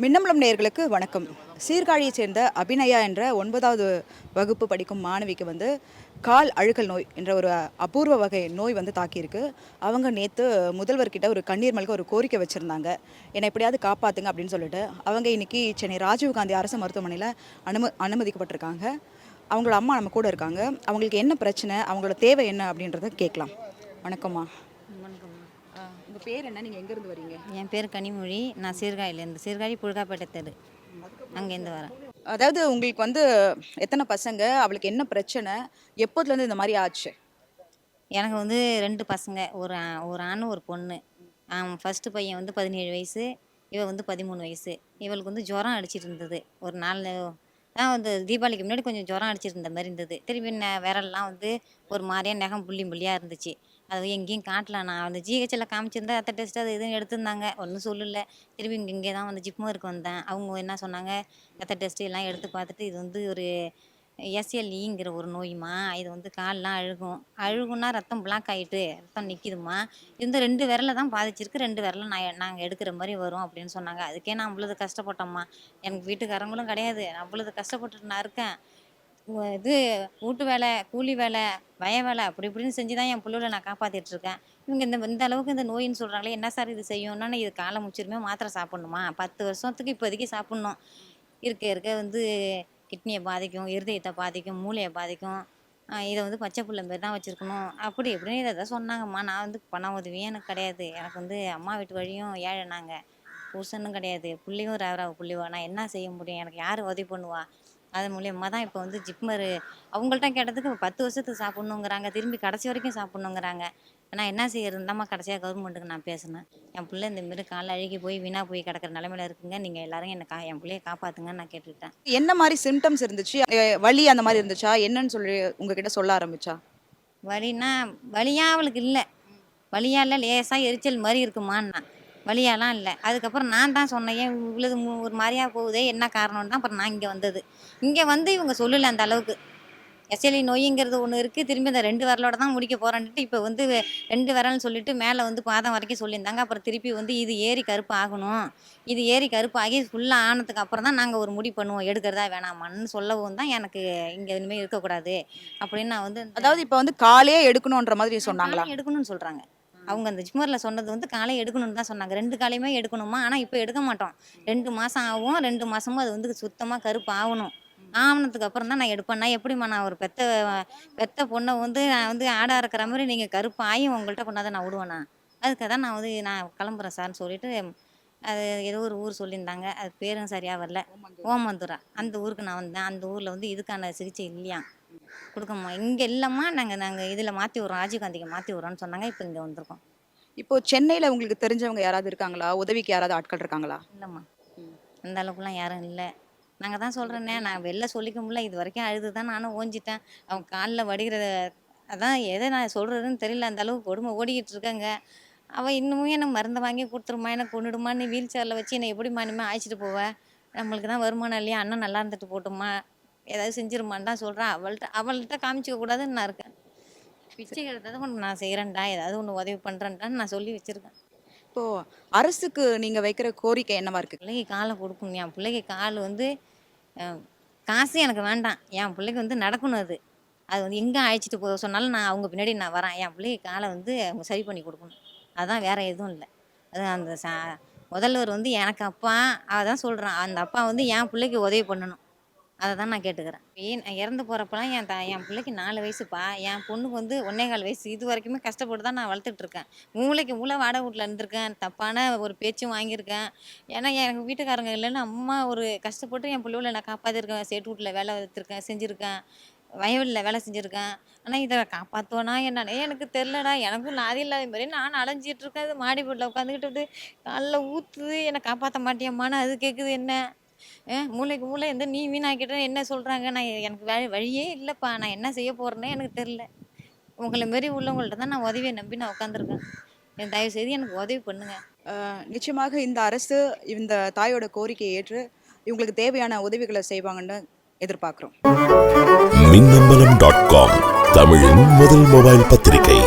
மின்னம்பலம் நேயர்களுக்கு வணக்கம். சீர்காழியைச் சேர்ந்த அபிநயா என்ற 9வது வகுப்பு படிக்கும் மாணவிக்கு கால் அழுகல் நோய் என்ற ஒரு அபூர்வ வகை நோய் தாக்கியிருக்கு. அவங்க நேற்று முதல்வர்கிட்ட ஒரு கண்ணீர் மல்க ஒரு கோரிக்கை வச்சுருந்தாங்க, என்னை எப்படியாவது காப்பாற்றுங்க அப்படின்னு சொல்லிட்டு. அவங்க இன்னைக்கு சென்னை ராஜீவ்காந்தி அரசு மருத்துவமனையில் அனுமதிக்கப்பட்டிருக்காங்க. அவங்களோட அம்மா நம்ம கூட இருக்காங்க. அவங்களுக்கு என்ன பிரச்சனை, அவங்களோட தேவை என்ன அப்படின்றத கேட்கலாம். வணக்கம்மா. உங்கள் பேர் என்ன, நீங்கள் எங்கேருந்து வரீங்க? என் பேர் கனிமொழி. நான் சீர்காழிலேருந்து, சீர்காழி புழுகாப்பேட்டை தெரு, அங்கேருந்து வரேன். அதாவது உங்களுக்கு எத்தனை பசங்க, அவளுக்கு என்ன பிரச்சனை, எப்போதுலேருந்து இந்த மாதிரி ஆச்சு? எனக்கு 2 பசங்க, ஒரு ஆண் ஒரு பொண்ணு. ஃபஸ்ட்டு பையன் 17 வயசு, இவ 13 வயசு. இவளுக்கு ஜுரம் அடிச்சிட்டு இருந்தது. ஒரு நாள் தீபாவளிக்கு முன்னாடி கொஞ்சம் ஜுரம் அடிச்சிட்டு இருந்த மாதிரி இருந்தது. திருப்பி விரல்லாம் ஒரு மாதிரியாக நகம் புள்ளியாக இருந்துச்சு. அது எங்கேயும் காட்டல. நான் ஜிஹெச்சில் காமிச்சிருந்தா ரத்த டெஸ்ட்டு அது எதுவும் எடுத்திருந்தாங்க, ஒன்றும் சொல்லலை. திருப்பி இங்கே தான் ஜிப்மருக்கு வந்தேன். அவங்க என்ன சொன்னாங்க, ரத்த டெஸ்ட்டு எல்லாம் எடுத்து பார்த்துட்டு இது ஒரு எஸ்எல்இங்கிற ஒரு நோயுமா, இது கால்லாம் அழுகும்னா ரத்தம் பிளாக் ஆகிட்டு ரத்தம் நிற்கிதுமா, இது 2 விரலை தான் பாதிச்சிருக்கு, 2 விரலை நாங்கள் எடுக்கிற மாதிரி வரும் அப்படின்னு சொன்னாங்க. அதுக்கே நான் அவ்வளோது கஷ்டப்பட்டோம்மா. எனக்கு வீட்டுக்காரங்களும் கிடையாது, நான் அவ்வளோது கஷ்டப்பட்டுட்டு நான் இருக்கேன். வீட்டு வேலை, கூலி வேலை, வய வேலை அப்படி இப்படின்னு செஞ்சு தான் என் பிள்ளைகளை நான் காப்பாற்றிட்டுருக்கேன். இவங்க இந்த அளவுக்கு இந்த நோயின்னு சொல்கிறாங்களே, என்ன சார் இது செய்யும்னா, இது காலை முச்சிருமே மாத்திரை சாப்பிட்ணுமா, 10 வருஷத்துக்கு இப்போதைக்கு சாப்பிட்ணும். இருக்க கிட்னியை பாதிக்கும், இருதயத்தை பாதிக்கும், மூளையை பாதிக்கும். இதை பச்சை புள்ள மாரி தான் வச்சுருக்கணும், அப்படி இப்படின்னு இதை தான் சொன்னாங்கம்மா. நான் பண உதவியும் எனக்கு கிடையாது. எனக்கு அம்மா வீட்டு வழியும் ஏழை, நாங்கள் புருஷனும் கிடையாது, புள்ளியும் ரேவராக புள்ளிவா. நான் என்ன செய்ய முடியும், எனக்கு யார் உதவி பண்ணுவா? அது மூலியமாக தான் இப்போ ஜிப்மர் அவங்கள்ட்ட கேட்டதுக்கு 10 வருஷத்துக்கு சாப்பிட்ணுங்கிறாங்க, திரும்பி கடைசி வரைக்கும் சாப்பிட்ணுங்கிறாங்க. நான் என்ன செய்யறதுந்தாம்மா கடைசியாக கவர்மெண்ட்டுக்கு நான் பேசினேன். என் பிள்ளை இந்தமாரி காலை அழுகி போய் வீணாக போய் கிடக்கிற நிலமையில இருக்குங்க, நீங்கள் எல்லாரும் என் பிள்ளையை காப்பாற்றுங்கன்னு நான் கேட்டுக்கிட்டேன். என்ன மாதிரி சிம்டம்ஸ் இருந்துச்சு, வலி அந்த மாதிரி இருந்துச்சா, என்னன்னு சொல்லி உங்ககிட்ட சொல்ல ஆரம்பிச்சா? வலின்னா வலியாக அவளுக்கு இல்லை, வலியாக இல்லை, லேசாக எரிச்சல் மாதிரி இருக்குமான்னா, வலியாலாம் இல்லை. அதுக்கப்புறம் நான் தான் சொன்னேன், ஏன் இவ்வளவு ஒரு மாதிரியாக போகுதே, என்ன காரணம்னு தான் அப்புறம் நான் இங்கே வந்தது. இங்கே இவங்க சொல்லலை அந்த அளவுக்கு. எஸ்எல்இ நோய்ங்கிறது ஒன்று இருக்குது, திரும்பி இந்த 2 விரலோட தான் முடிக்க போகிறேன்ட்டு இப்போ 2 விரல்னு சொல்லிட்டு மேலே பாதம் வரைக்கும் சொல்லியிருந்தாங்க. அப்புறம் திருப்பி இது ஏறி கருப்பு ஆகணும், இது ஏறி கருப்பு ஆகி ஃபுல்லாக ஆனதுக்கு அப்புறம் தான் நாங்கள் ஒரு முடி பண்ணுவோம், எடுக்கிறதா வேணாமான்னு சொல்லவும் தான் எனக்கு இங்கே இனிமேல் இருக்கக்கூடாது அப்படின்னு நான் அதாவது இப்போ காலே எடுக்கணுன்ற மாதிரி சொன்னாங்களா? எடுக்கணும்னு சொல்கிறாங்க அவங்க. அந்த ஜிப்மரில் சொன்னது காலை எடுக்கணும்னு தான் சொன்னாங்க. 2 காலையுமே எடுக்கணுமா, ஆனால் இப்போ எடுக்க மாட்டோம், 2 மாதம் ஆகும், 2 மாதமும் அது சுத்தமாக கருப்பு ஆகணும். ஆவணத்துக்கு அப்புறம் தான் நான் எடுப்பேன். நான் எப்படிம்மா, நான் ஒரு பெத்த பொண்ணை நான் ஆடா இருக்கிற மாதிரி நீங்கள் கருப்பு ஆகி உங்கள்கிட்ட கொண்டாந்து நான் விடுவேண்ணா? அதுக்காக தான் நான் கிளம்புறேன் சார்னு சொல்லிட்டு, அது ஏதோ ஒரு ஊர் சொல்லியிருந்தாங்க, அது பேரும் சரியாக வரல, ஓமந்துரா, அந்த ஊருக்கு நான் வந்தேன். அந்த ஊரில் இதுக்கான சிகிச்சை இல்லையா, கொடுக்கம்மா, இங்கே இல்லைம்மா, நாங்கள் இதில் மாற்றி விட்றோம், ராஜீவ்காந்திக்கு மாற்றி விட்றோன்னு சொன்னாங்க. இப்போ இங்கே வந்திருக்கோம். இப்போது சென்னையில் உங்களுக்கு தெரிஞ்சவங்க யாராவது இருக்காங்களா, உதவிக்கு யாராவது ஆட்கள் இருக்காங்களா? இல்லைம்மா, அந்த அளவுக்குலாம் யாரும் இல்லை. நாங்கள் தான் சொல்கிறேன்னே, நான் வெளில சொல்லிக்க முடியல, இது வரைக்கும் அழுது தான் நானும் ஓஞ்சிட்டேன். அவங்க காலில் வடிகிறத அதான் எதை நான் சொல்கிறதுன்னு தெரியல, அந்த அளவுக்கு கொடுமை ஓடிக்கிட்டு இருக்காங்க. அவள் இன்னமும் எனக்கு மருந்தை வாங்கி கொடுத்துருமா, எனக்கு கொண்டுடுமா, நீ வீல் சேரில் வச்சு என்னை எப்படிம்மா இனிமேல் அழைச்சிட்டு போவேன், நம்மளுக்கு தான் வருமானம் இல்லையா, அண்ணன் நல்லா இருந்துட்டு போட்டுமா, ஏதாவது செஞ்சிருமான்னு தான் சொல்கிறேன். அவள்கிட்ட காமிச்சிக்க கூடாதுன்னு நான் இருக்கேன். பிச்சை எடுத்ததை ஒன்று நான் செய்கிறேன்டா, ஏதாவது ஒன்று உதவி பண்ணுறேன்டான்னு நான் சொல்லி வச்சுருக்கேன். இப்போது அரசுக்கு நீங்கள் வைக்கிற கோரிக்கை என்னவா இருக்குது? பிள்ளைக்கு காலை கொடுக்கணும். என் பிள்ளைக்கு கால் காசு எனக்கு வேண்டாம், என் பிள்ளைக்கு நடக்கணும். அது எங்கே அழைச்சிட்டு போக சொன்னாலும் நான் அவங்க பின்னாடி நான் வரேன். என் பிள்ளைக்கு காலை அவங்க சரி பண்ணி கொடுக்கணும், அதுதான், வேறு எதுவும் இல்லை. அது அந்த முதல்வர் எனக்கு அப்பா, அதான் சொல்கிறான், அந்த அப்பா என் பிள்ளைக்கு உதவி பண்ணணும், அதை தான் நான் கேட்டுக்கிறேன். நான் இறந்து போகிறப்பெல்லாம் என் பிள்ளைக்கு 4 வயசுப்பா, என் பொண்ணுக்கு 1.25 வயசு. இது வரைக்குமே கஷ்டப்பட்டு தான் நான் வளர்த்துட்ருக்கேன். மூளை வாடகை வீட்டில் இருந்திருக்கேன், தப்பான ஒரு பேச்சும் வாங்கியிருக்கேன். ஏன்னா எனக்கு வீட்டுக்காரங்க இல்லைன்னு அம்மா ஒரு கஷ்டப்பட்டு என் பிள்ளைகளை நான் காப்பாற்றிருக்கேன். சேட்டு வீட்டில் வேலை செஞ்சுருக்கேன், வயலில் வேலை செஞ்சுருக்கேன். ஆனால் இதை காப்பாற்றுவேனா என்னன்னே எனக்கு தெரிலடா. எனக்கும் நாதி இல்லாத மாதிரி நான் அலைஞ்சிட்ருக்கேன். இது மாடி வீட்டில் உட்காந்துக்கிட்டு காலில் ஊற்றுது, என்னை காப்பாற்ற மாட்டியம்மான்னு அது கேட்குது. என்ன மூளைக்கு மூளை நீ வீணாக்கிட்ட என்ன சொல்கிறாங்க, நான் எனக்கு வழியே இல்லைப்பா, நான் என்ன செய்ய போகிறேன்னே எனக்கு தெரில. உங்களை மாரி உள்ளவங்கள்ட்ட தான் நான் உதவியை நம்பி நான் உட்காந்துருக்கேன். தயவுசெய்து எனக்கு உதவி பண்ணுங்க. நிச்சயமாக இந்த அரசு இந்த தாயோட கோரிக்கையை ஏற்று இவங்களுக்கு தேவையான உதவிகளை செய்வாங்கன்னு எதிர்பார்க்குறோம். மின்னம்பலம்.com தமிழின் முதல் மொபைல் பத்திரிகை.